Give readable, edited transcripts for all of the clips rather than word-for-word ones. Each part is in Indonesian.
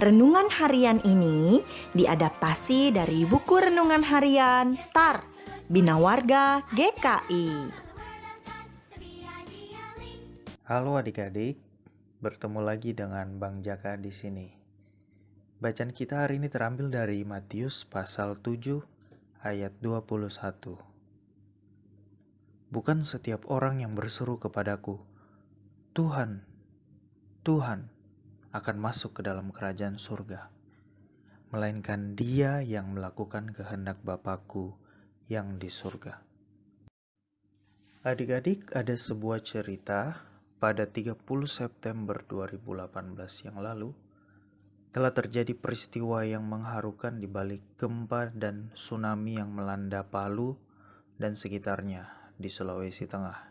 Renungan harian ini diadaptasi dari buku renungan harian Star Bina Warga GKI. Halo adik-adik, bertemu lagi dengan Bang Jaka di sini. Bacaan kita hari ini terambil dari Matius pasal 7 ayat 21. Bukan setiap orang yang berseru kepadaku, Tuhan, Tuhan, akan masuk ke dalam kerajaan surga, melainkan dia yang melakukan kehendak Bapakku yang di surga. Adik-adik, ada sebuah cerita pada 30 September 2018 yang lalu telah terjadi peristiwa yang mengharukan di balik gempa dan tsunami yang melanda Palu dan sekitarnya di Sulawesi Tengah.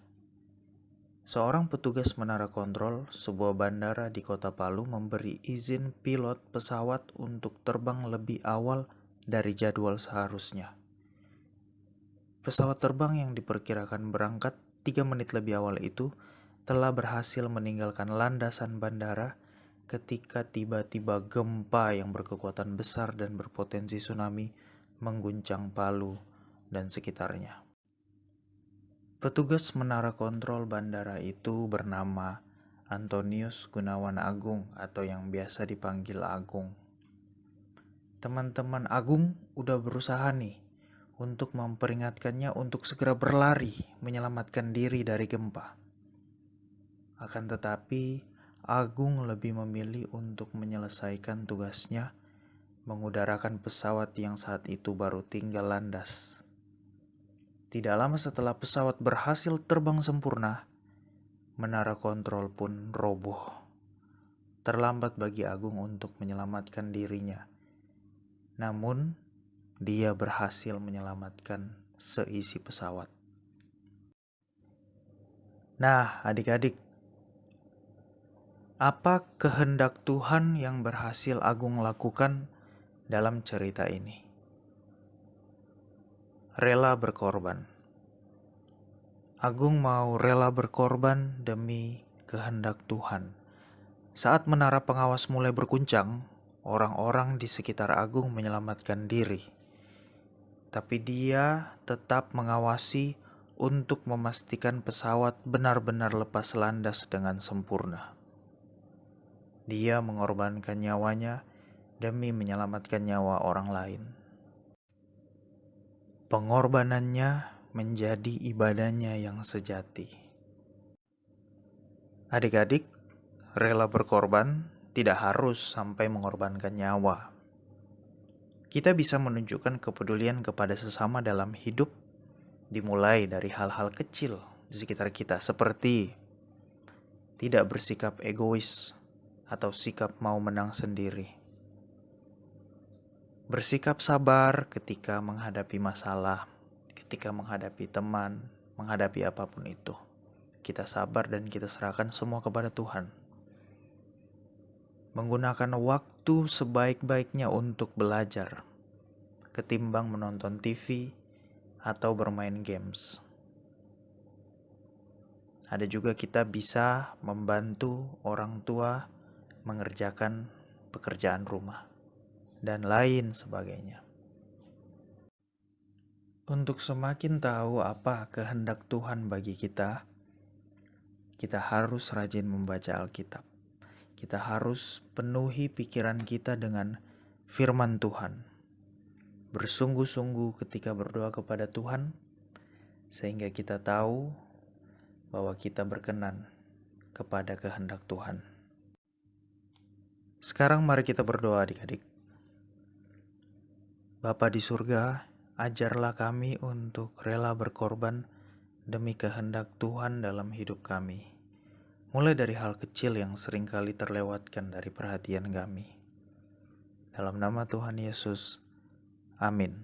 Seorang petugas menara kontrol sebuah bandara di kota Palu memberi izin pilot pesawat untuk terbang lebih awal dari jadwal seharusnya. Pesawat terbang yang diperkirakan berangkat 3 menit lebih awal itu telah berhasil meninggalkan landasan bandara ketika tiba-tiba gempa yang berkekuatan besar dan berpotensi tsunami mengguncang Palu dan sekitarnya. Petugas menara kontrol bandara itu bernama Antonius Gunawan Agung atau yang biasa dipanggil Agung. Teman-teman Agung udah berusaha nih untuk memperingatkannya untuk segera berlari menyelamatkan diri dari gempa. Akan tetapi, Agung lebih memilih untuk menyelesaikan tugasnya mengudarakan pesawat yang saat itu baru tinggal landas. Tidak lama setelah pesawat berhasil terbang sempurna, menara kontrol pun roboh. Terlambat bagi Agung untuk menyelamatkan dirinya. Namun, dia berhasil menyelamatkan seisi pesawat. Nah, adik-adik, apa kehendak Tuhan yang berhasil Agung lakukan dalam cerita ini? Rela berkorban. Agung mau rela berkorban demi kehendak Tuhan. Saat menara pengawas mulai berguncang, orang-orang di sekitar Agung menyelamatkan diri. Tapi dia tetap mengawasi untuk memastikan pesawat benar-benar lepas landas dengan sempurna. Dia mengorbankan nyawanya demi menyelamatkan nyawa orang lain. Pengorbanannya menjadi ibadahnya yang sejati. Adik-adik, rela berkorban tidak harus sampai mengorbankan nyawa. Kita bisa menunjukkan kepedulian kepada sesama dalam hidup dimulai dari hal-hal kecil di sekitar kita, seperti tidak bersikap egois atau sikap mau menang sendiri. Bersikap sabar ketika menghadapi masalah, ketika menghadapi teman, menghadapi apapun itu. Kita sabar dan kita serahkan semua kepada Tuhan. Menggunakan waktu sebaik-baiknya untuk belajar, ketimbang menonton TV atau bermain games. Ada juga kita bisa membantu orang tua mengerjakan pekerjaan rumah dan lain sebagainya. Untuk semakin tahu apa kehendak Tuhan bagi kita harus rajin membaca Alkitab. Kita harus penuhi pikiran kita dengan firman Tuhan. Bersungguh-sungguh ketika berdoa kepada Tuhan, sehingga kita tahu bahwa kita berkenan kepada kehendak Tuhan. Sekarang mari kita berdoa adik-adik. Bapa di surga, ajarlah kami untuk rela berkorban demi kehendak Tuhan dalam hidup kami. Mulai dari hal kecil yang seringkali terlewatkan dari perhatian kami. Dalam nama Tuhan Yesus, amin.